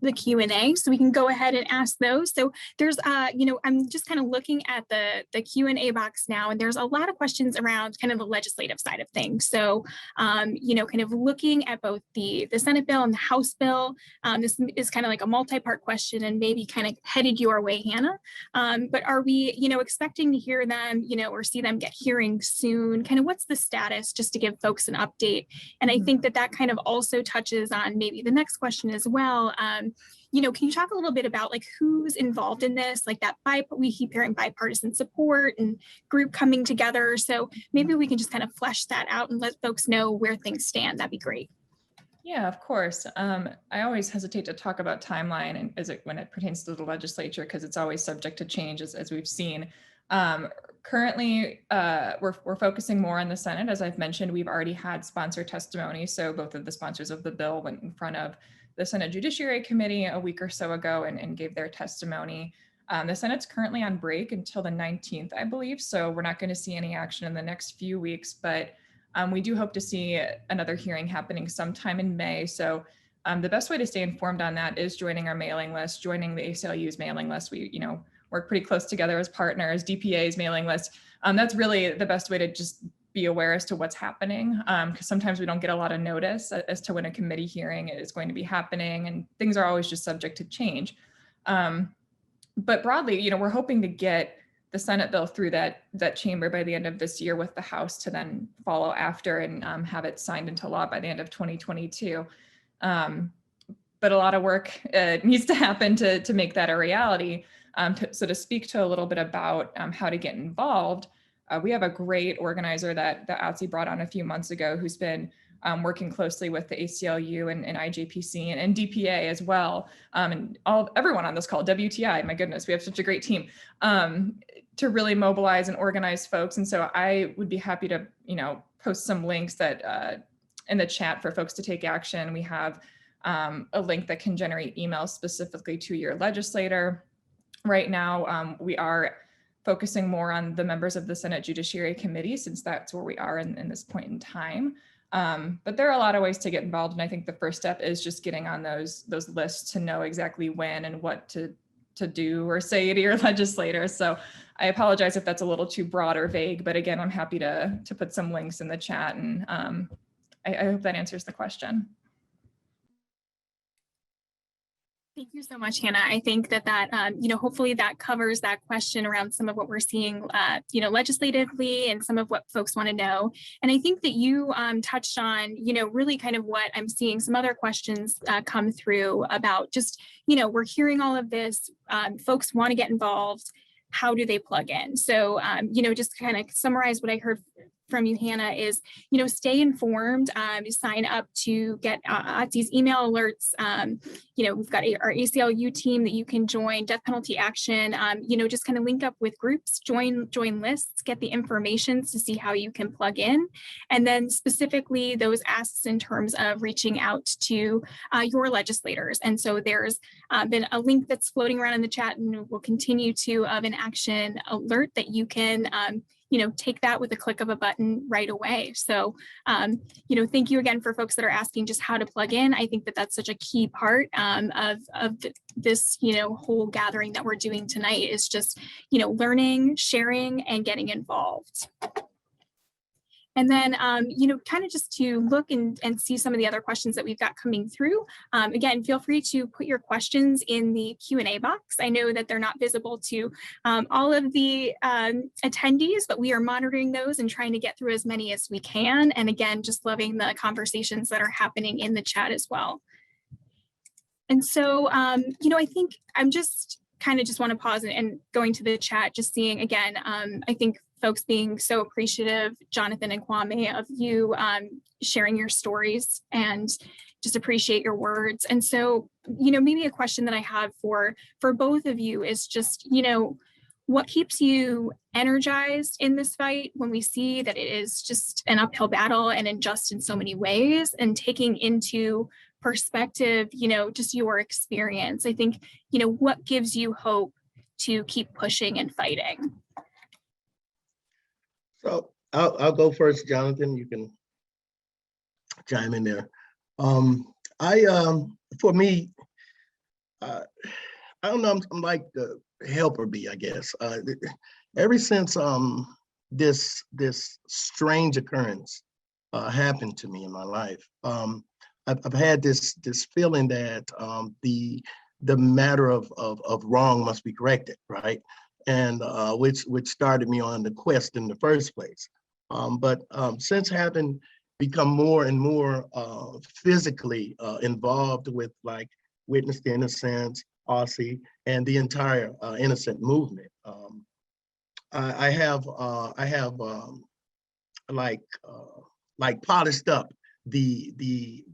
the Q&A, so we can go ahead and ask those. So there's, you know, I'm just kind of looking at the Q&A box now, and there's a lot of questions around kind of the legislative side of things. So, you know, kind of looking at both the Senate bill and the House bill. This is kind of like a multi-part question and maybe kind of headed your way, Hannah. But are we, you know, expecting to hear them, you know, or see them get hearings soon? Kind of what's the status, just to give folks an update? And I think that kind of also touches on maybe the next question as well. You know, can you talk a little bit about like who's involved in this, like that we keep hearing bipartisan support and group coming together. So maybe we can just kind of flesh that out and let folks know where things stand. That'd be great. Yeah, of course. I always hesitate to talk about timeline and when it pertains to the legislature, because it's always subject to change, as we've seen. Currently, we're focusing more on the Senate. As I've mentioned, we've already had sponsor testimony. So both of the sponsors of the bill went in front of the Senate Judiciary Committee a week or so ago and gave their testimony. The Senate's currently on break until the 19th, I believe, so we're not going to see any action in the next few weeks, but we do hope to see another hearing happening sometime in May. So the best way to stay informed on that is joining our mailing list, joining the ACLU's mailing list. We, work pretty close together as partners, DPA's mailing list. That's really the best way to just be aware as to what's happening, because sometimes we don't get a lot of notice as to when a committee hearing is going to be happening, and things are always just subject to change. But broadly, we're hoping to get the Senate bill through that chamber by the end of this year, with the House to then follow after and have it signed into law by the end of 2022. But a lot of work needs to happen to make that a reality. So to speak to a little bit about how to get involved, we have a great organizer that OTSI brought on a few months ago, who's been working closely with the ACLU and IJPC and DPA as well, and everyone on this call, WTI, my goodness, we have such a great team, to really mobilize and organize folks. And so I would be happy to, post some links that in the chat for folks to take action. We have a link that can generate emails specifically to your legislator. Right now, we are focusing more on the members of the Senate Judiciary Committee, since that's where we are in this point in time. But there are a lot of ways to get involved. And I think the first step is just getting on those lists to know exactly when and what to do or say to your legislator. So I apologize if that's a little too broad or vague, but again, I'm happy to put some links in the chat, and I hope that answers the question. Thank you so much, Hannah. I think that hopefully that covers that question around some of what we're seeing, legislatively, and some of what folks want to know. And I think that you touched on, really kind of what I'm seeing some other questions come through about just, we're hearing all of this, folks want to get involved. How do they plug in? So, just to kind of summarize what I heard from you, Hannah, is, stay informed, sign up to get OTSI's email alerts. We've got our ACLU team that you can join, Death Penalty Action, just kind of link up with groups, join lists, get the information to see how you can plug in. And then specifically those asks in terms of reaching out to your legislators. And so there's been a link that's floating around in the chat, and we'll continue to an action alert that you can take that with a click of a button right away. So, thank you again for folks that are asking just how to plug in. I think that that's such a key part of this, whole gathering that we're doing tonight, is just, learning, sharing, and getting involved. And then, kind of just to look and see some of the other questions that we've got coming through. Again, feel free to put your questions in the Q&A box. I know that they're not visible to all of the attendees, but we are monitoring those and trying to get through as many as we can. And again, just loving the conversations that are happening in the chat as well. And so, I think I'm just want to pause and going to the chat, just seeing again, I think folks being so appreciative, Jonathan and Kwame, of you sharing your stories, and just appreciate your words. And so, maybe a question that I have for both of you is just, what keeps you energized in this fight when we see that it is just an uphill battle and unjust in so many ways, and taking into perspective, just your experience? I think, what gives you hope to keep pushing and fighting? So I'll go first, Jonathan. You can chime in there. For me, I don't know. I'm like the helper bee, I guess. Ever since this strange occurrence happened to me in my life, I've had this feeling that the matter of wrong must be corrected, right? And which started me on the quest in the first place. But since having become more and more physically involved with like Witness to Innocence, OTSI, and the entire innocent movement, I have polished up the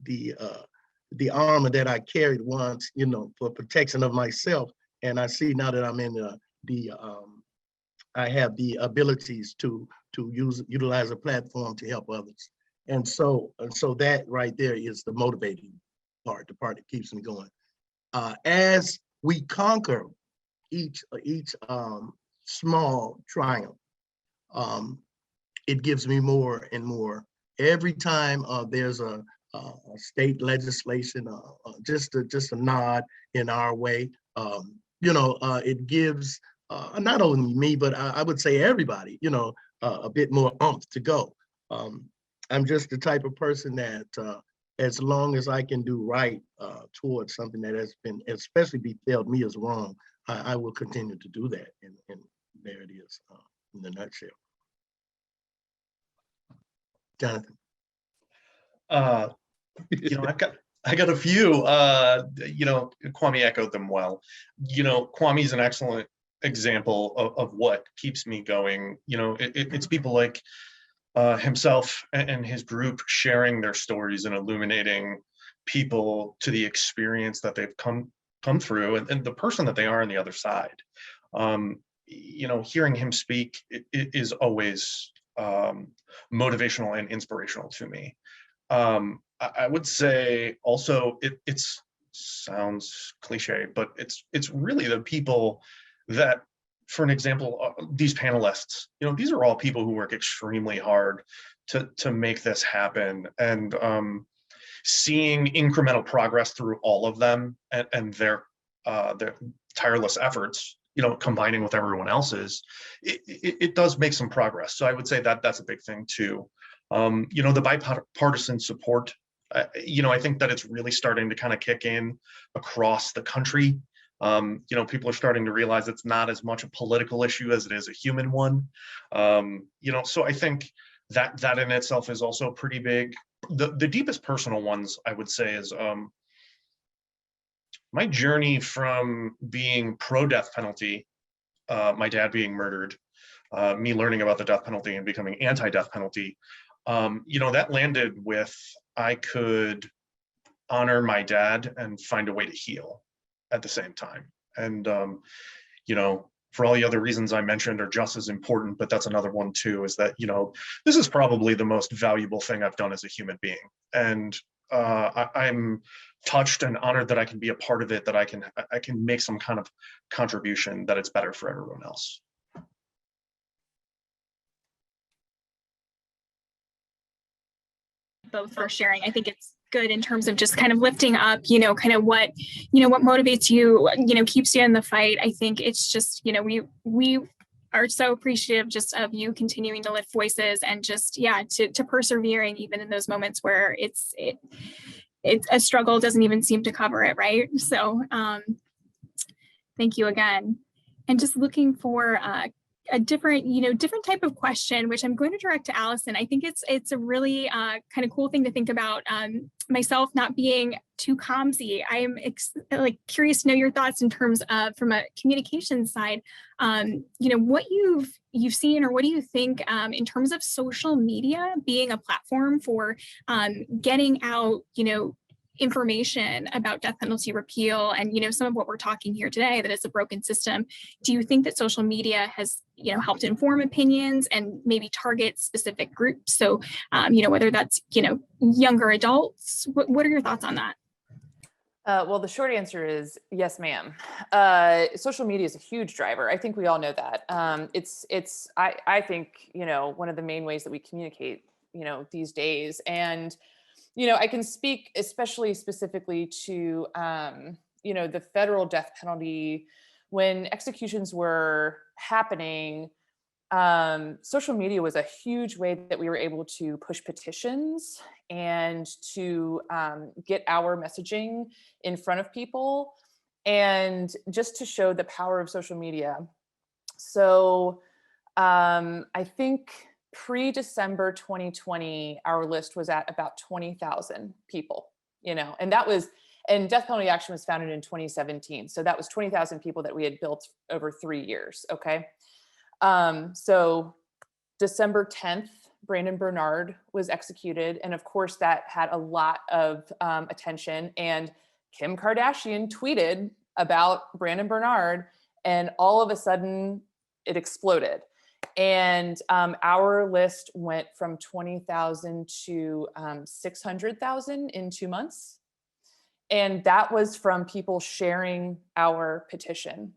armor that I carried once, for protection of myself. And I see now that I'm in I have the abilities to utilize a platform to help others. And so that right there is the motivating part, the part that keeps me going. As we conquer each small triumph, it gives me more and more. Every time there's a state legislation, just a nod in our way, it gives not only me, but I would say everybody, a bit more oomph to go. I'm just the type of person that as long as I can do right towards something that has been, especially befelt me as wrong, I will continue to do that. And there it is in the nutshell. Jonathan. I got a few, Kwame echoed them well. Kwame's an excellent example of what keeps me going. It's people like himself and his group sharing their stories and illuminating people to the experience that they've come through and the person that they are on the other side. Hearing him speak is always motivational and inspirational to me. I would say also it sounds cliche, but it's really the people that, for an example, these panelists, these are all people who work extremely hard to make this happen, and seeing incremental progress through all of them and their tireless efforts, combining with everyone else's, it does make some progress. So I would say that that's a big thing too. The bipartisan support, I think that it's really starting to kind of kick in across the country. People are starting to realize it's not as much a political issue as it is a human one. So I think that in itself is also pretty big. The deepest personal ones, I would say, is my journey from being pro-death penalty, my dad being murdered, me learning about the death penalty and becoming anti-death penalty. That landed with, I could honor my dad and find a way to heal at the same time. And, for all the other reasons I mentioned are just as important, but that's another one too, is that, this is probably the most valuable thing I've done as a human being. And I'm touched and honored that I can be a part of it, that I can make some kind of contribution that it's better for everyone else. Both for sharing. I think it's good in terms of just kind of lifting up, kind of what motivates you, keeps you in the fight. I think it's just, we are so appreciative just of you continuing to lift voices and just, to persevering even in those moments where it's a struggle doesn't even seem to cover it, right? So thank you again. And just looking for a different type of question, which I'm going to direct to Allison. I think it's a really kind of cool thing to think about. Myself not being too comsy, I'm curious to know your thoughts in terms of, from a communication side, what you've seen, or what do you think in terms of social media being a platform for getting out, information about death penalty repeal and some of what we're talking here today, that it's a broken system. Do you think that social media has helped inform opinions and maybe target specific groups? So whether that's younger adults, what are your thoughts on that? Well, the short answer is yes, ma'am. Social media is a huge driver. I think we all know that. I think one of the main ways that we communicate these days. And I can speak especially specifically to, the federal death penalty. When executions were happening, social media was a huge way that we were able to push petitions and to get our messaging in front of people, and just to show the power of social media. So I think pre-December 2020, our list was at about 20,000 people, and Death Penalty Action was founded in 2017. So that was 20,000 people that we had built over 3 years. Okay. So December 10th, Brandon Bernard was executed. And of course that had a lot of attention, and Kim Kardashian tweeted about Brandon Bernard, and all of a sudden it exploded. And our list went from 20,000 to 600,000 in 2 months. And that was from people sharing our petition.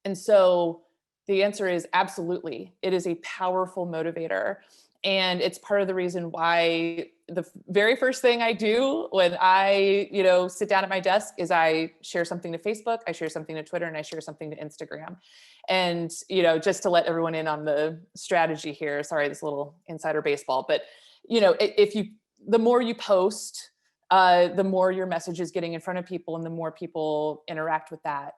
And so the answer is absolutely. It is a powerful motivator. And it's part of the reason why the very first thing I do when I, sit down at my desk is I share something to Facebook, I share something to Twitter, and I share something to Instagram. And, just to let everyone in on the strategy here, sorry, this little insider baseball, but, the more you post, the more your message is getting in front of people and the more people interact with that,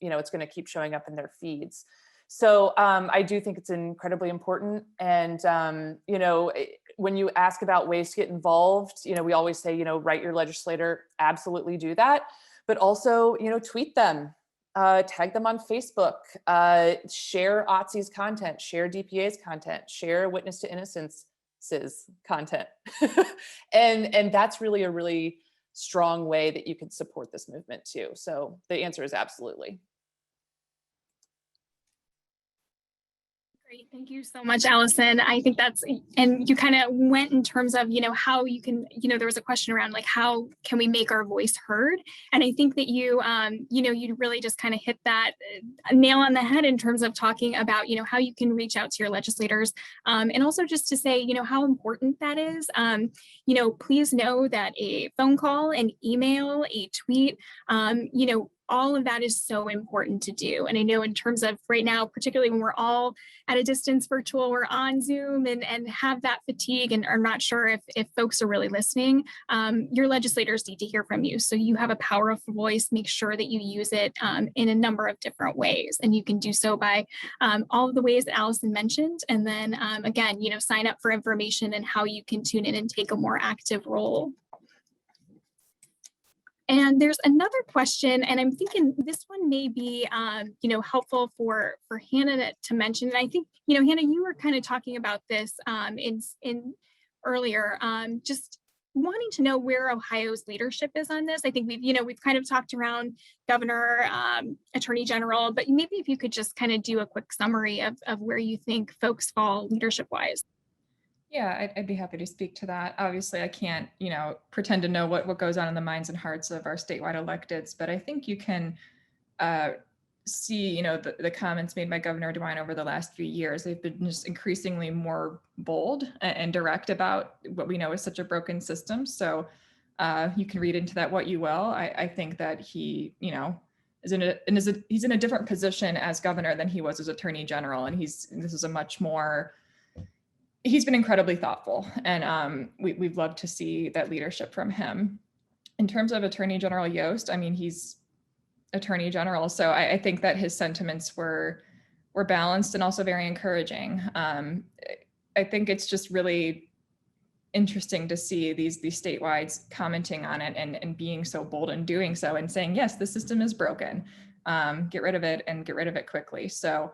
it's going to keep showing up in their feeds. So I do think it's incredibly important. And, when you ask about ways to get involved, we always say, write your legislator, absolutely do that. But also, tweet them, tag them on Facebook, share OTSI's content, share DPA's content, share Witness to Innocence's content. and that's really a really strong way that you can support this movement too. So the answer is absolutely. Great. Thank you so much, Allison. I think that's, and you kind of went in terms of, how you can, there was a question around like, how can we make our voice heard? And I think that you really just kind of hit that nail on the head in terms of talking about, how you can reach out to your legislators. And also just to say, how important that is. Please know that a phone call, an email, a tweet, all of that is so important to do. And I know in terms of right now, particularly when we're all at a distance virtual, we're on Zoom and have that fatigue and are not sure if folks are really listening, your legislators need to hear from you. So you have a powerful voice, make sure that you use it in a number of different ways. And you can do so by all of the ways that Allison mentioned. And then again, sign up for information and how you can tune in and take a more active role. And there's another question, and I'm thinking this one may be, helpful for Hannah to mention. And I think, Hannah, you were kind of talking about this in earlier, just wanting to know where Ohio's leadership is on this. I think we've kind of talked around governor, attorney general, but maybe if you could just kind of do a quick summary of where you think folks fall leadership-wise. Yeah, I'd be happy to speak to that. Obviously, I can't, pretend to know what goes on in the minds and hearts of our statewide electeds, but I think you can see, the comments made by Governor DeWine over the last few years. They've been just increasingly more bold and direct about what we know is such a broken system. So you can read into that what you will. I think that he, he's in a different position as governor than he was as attorney general, and this is a much more. He's been incredibly thoughtful, and we've loved to see that leadership from him. In terms of Attorney General Yost, I mean, he's Attorney General, so I think that his sentiments were balanced and also very encouraging. I think it's just really interesting to see these statewide commenting on it and being so bold in doing so and saying, yes, the system is broken. Get rid of it and get rid of it quickly. So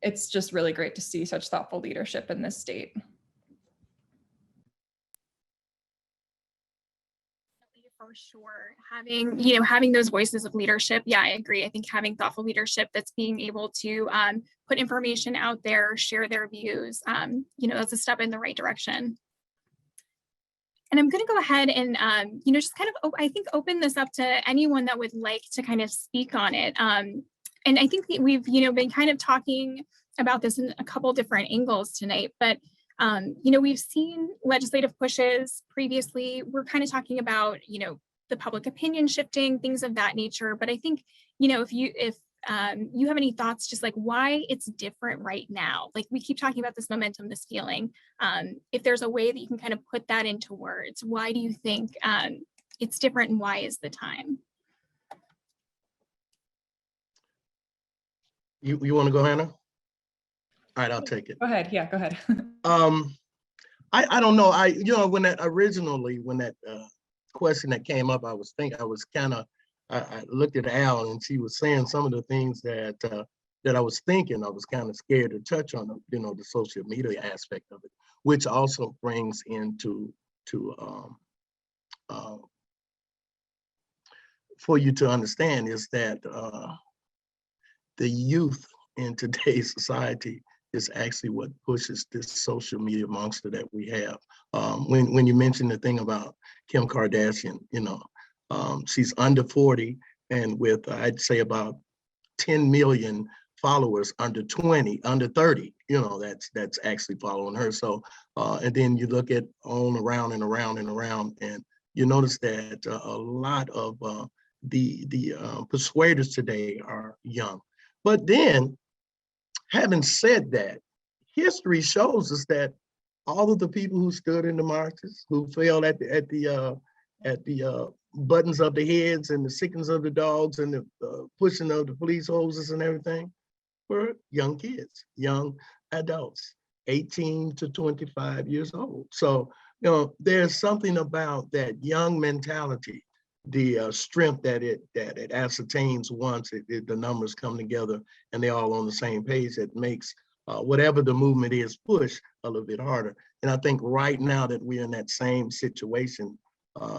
it's just really great to see such thoughtful leadership in this state. For sure, having those voices of leadership. Yeah, I agree. I think having thoughtful leadership that's being able to put information out there, share their views, that's a step in the right direction. And I'm going to go ahead and, just kind of, I think, open this up to anyone that would like to kind of speak on it. And I think that we've, been kind of talking about this in a couple different angles tonight, but, we've seen legislative pushes previously. We're kind of talking about, the public opinion shifting, things of that nature. But I think, if you have any thoughts, just like why it's different right now, like we keep talking about this momentum, this feeling, if there's a way that you can kind of put that into words, why do you think it's different and why is the time? You want to go, Hannah? All right, I'll take it. Go ahead. Yeah, go ahead. I don't know. When that question that came up, I looked at Al and she was saying some of the things that I was thinking. I was kind of scared to touch on, the social media aspect of it, which also brings into for you to understand is that the youth in today's society is actually what pushes this social media monster that we have. When you mentioned the thing about Kim Kardashian, she's under 40 and with, I'd say about 10 million followers under 20, under 30, that's actually following her. So, and then you look at on around and around and around, and you notice that a lot of the persuaders today are young. But then, having said that, history shows us that all of the people who stood in the marches, who fell at the buttons of the heads and the sickings of the dogs and the pushing of the police hoses and everything, were young kids, young adults, 18 to 25 years old. So, there's something about that young mentality, the strength that it ascertains once the numbers come together and they're all on the same page, that makes whatever the movement is push a little bit harder. And I think right now that we're in that same situation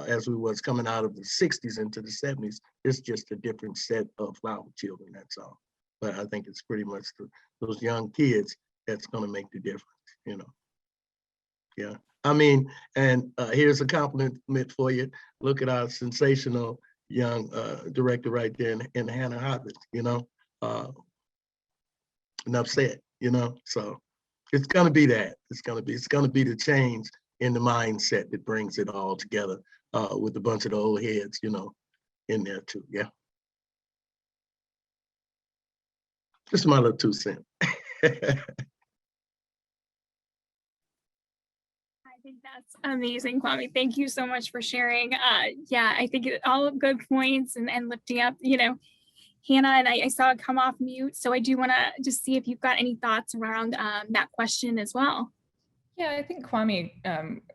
as we was coming out of the 60s into the 70s, it's just a different set of flower children, that's all. But I think it's pretty much those young kids that's going to make the difference, Yeah. I mean, and here's a compliment for you. Look at our sensational young director right there in Hannah Hopkins, enough said, So it's going to be that. It's going to be the change in the mindset that brings it all together with a bunch of the old heads, in there too. Yeah. Just my little 2 cents. I think that's amazing, Kwame. Thank you so much for sharing. Yeah, I think all good points and lifting up, Hannah, and I saw it come off mute. So I do want to just see if you've got any thoughts around that question as well. Yeah, I think Kwame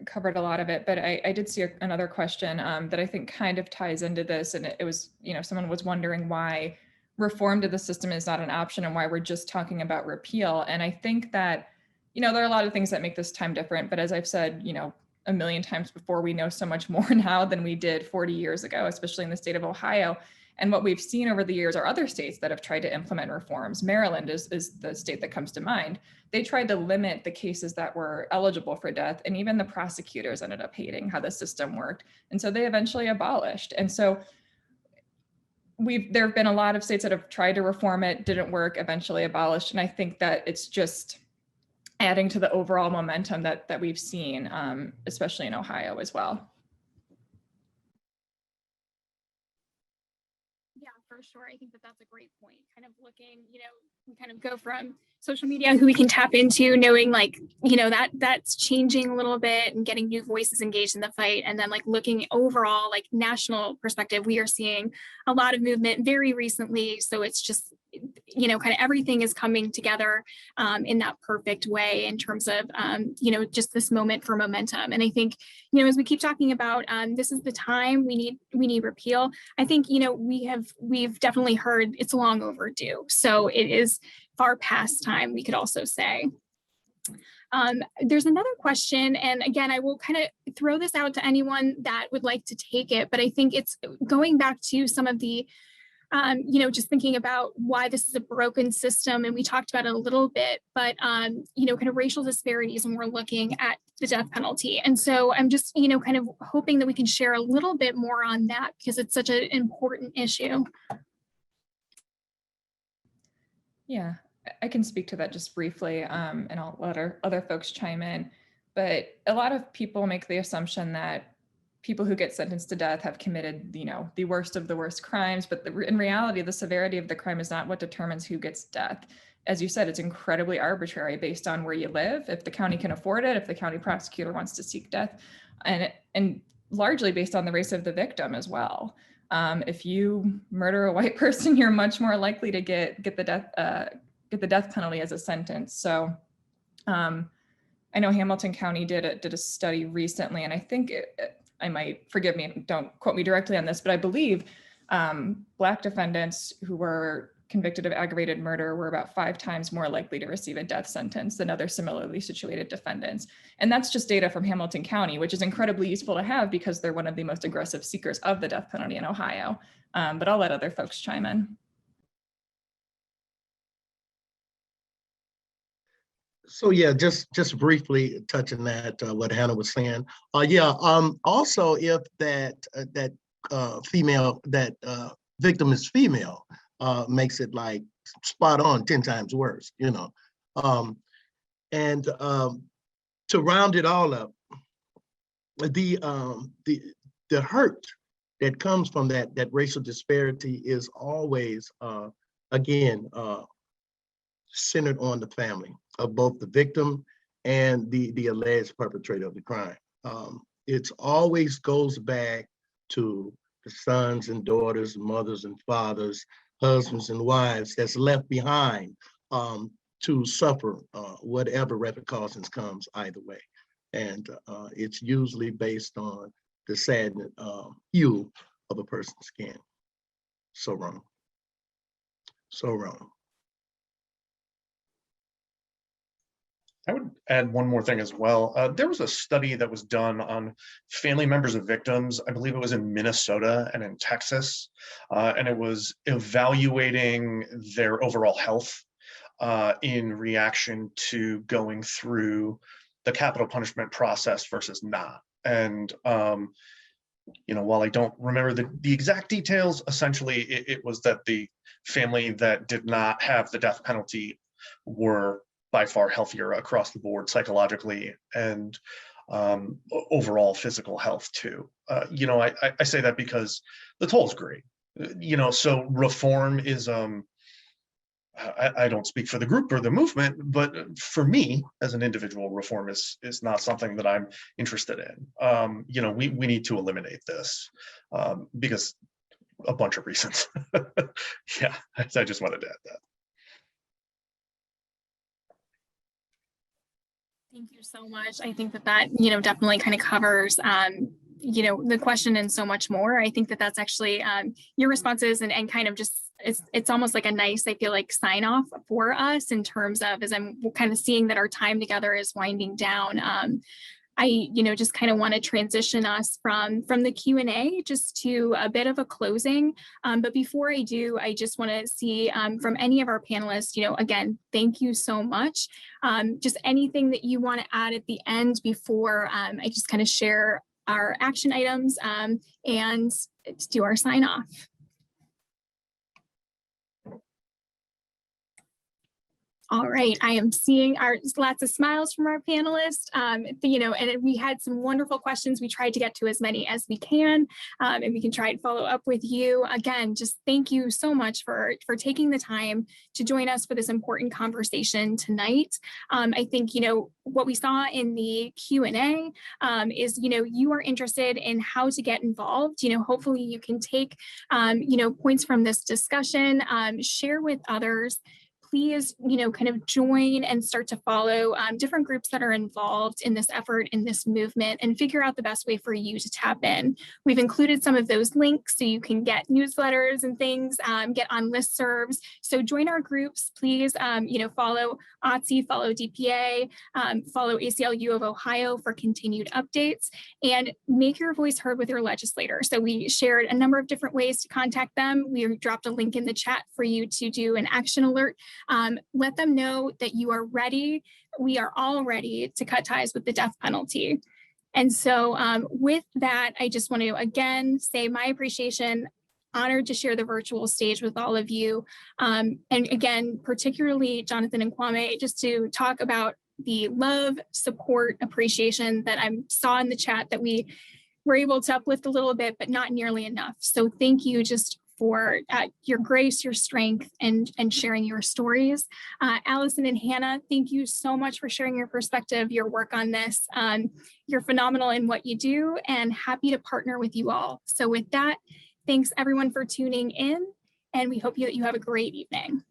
covered a lot of it, but I did see another question that I think kind of ties into this. And it was, someone was wondering why reform to the system is not an option and why we're just talking about repeal. And I think that, there are a lot of things that make this time different. But as I've said, a million times before, we know so much more now than we did 40 years ago, especially in the state of Ohio. And what we've seen over the years are other states that have tried to implement reforms. Maryland is the state that comes to mind. They tried to limit the cases that were eligible for death, and even the prosecutors ended up hating how the system worked. And so they eventually abolished. And so there have been a lot of states that have tried to reform it, didn't work, eventually abolished. And I think that it's just adding to the overall momentum that we've seen, especially in Ohio as well. For sure. I think that's a great point. Kind of looking, we kind of go from social media, who we can tap into, knowing that's changing a little bit and getting new voices engaged in the fight. And then looking overall, national perspective, we are seeing a lot of movement very recently. So it's just, kind of everything is coming together in that perfect way in terms of, just this moment for momentum. And I think, as we keep talking about, this is the time we need repeal. I think, we've definitely heard it's long overdue. So it is far past time, we could also say. There's another question, and again, I will kind of throw this out to anyone that would like to take it, but I think it's going back to some of the just thinking about why this is a broken system, and we talked about it a little bit, but kind of racial disparities when we're looking at the death penalty. And so I'm just kind of hoping that we can share a little bit more on that, because it's such an important issue. Yeah, I can speak to that just briefly, and I'll let other folks chime in. But a lot of people make the assumption that people who get sentenced to death have committed, the worst of the worst crimes. But in reality, the severity of the crime is not what determines who gets death. As you said, it's incredibly arbitrary based on where you live, if the county can afford it, if the county prosecutor wants to seek death, and largely based on the race of the victim as well. If you murder a white person, you're much more likely to get the death penalty as a sentence. So I know Hamilton County did a study recently, and I think I might, forgive me, don't quote me directly on this, but I believe Black defendants who were convicted of aggravated murder were about 5 times more likely to receive a death sentence than other similarly situated defendants. And that's just data from Hamilton County, which is incredibly useful to have because they're one of the most aggressive seekers of the death penalty in Ohio. But I'll let other folks chime in. So yeah, just briefly touching that, what Hannah was saying. Also, if that female, that victim is female, makes it like spot on 10 times worse, you know. And to round it all up, the hurt that comes from that racial disparity is always, again, centered on the family of both the victim and the alleged perpetrator of the crime. It always goes back to the sons and daughters, mothers and fathers, husbands and wives that's left behind to suffer whatever repercussions comes either way. And it's usually based on the sad hue of a person's skin. So wrong. So wrong. I would add one more thing as well. There was a study that was done on family members of victims. I believe it was in Minnesota and in Texas, and it was evaluating their overall health in reaction to going through the capital punishment process versus not. And you know, while I don't remember the exact details, essentially it was that the family that did not have the death penalty were by far healthier across the board psychologically and overall physical health too. You know, I say that because the toll is great. You know, so reform is, I don't speak for the group or the movement, but for me as an individual, reform is not something that I'm interested in. You know, we need to eliminate this because a bunch of reasons. Yeah, I just wanted to add that. Thank you so much. I think that you know, definitely kind of covers, you know, the question and so much more. I think that that's actually your responses and kind of just, it's almost like a nice, I feel like, sign off for us in terms of, as I'm kind of seeing that our time together is winding down. I, you know, just kind of want to transition us from the Q&A just to a bit of a closing. But before I do, I just want to see from any of our panelists, you know, again, thank you so much. Just anything that you want to add at the end before I just kind of share our action items and do our sign off. All right, I am seeing lots of smiles from our panelists, you know, and we had some wonderful questions. We tried to get to as many as we can, and we can try and follow up with you. Again, just thank you so much for taking the time to join us for this important conversation tonight. I think, you know, what we saw in the Q&A is, you know, you are interested in how to get involved. You know, hopefully you can take, you know, points from this discussion, share with others. Please, you know, kind of join and start to follow different groups that are involved in this effort, in this movement, and figure out the best way for you to tap in. We've included some of those links so you can get newsletters and things, get on listservs. So join our groups, please, you know, follow OTSI, follow DPA, follow ACLU of Ohio for continued updates, and make your voice heard with your legislator. So we shared a number of different ways to contact them. We dropped a link in the chat for you to do an action alert. Let them know that you are ready. We are all ready to cut ties with the death penalty. And so with that, I just want to again say my appreciation, honored to share the virtual stage with all of you. And again, particularly Jonathan and Kwame, just to talk about the love, support, appreciation that I saw in the chat that we were able to uplift a little bit, but not nearly enough. So thank you just for your grace, your strength, and sharing your stories. Allison and Hannah, thank you so much for sharing your perspective, your work on this. You're phenomenal in what you do and happy to partner with you all. So with that, thanks everyone for tuning in, and we hope that you have a great evening.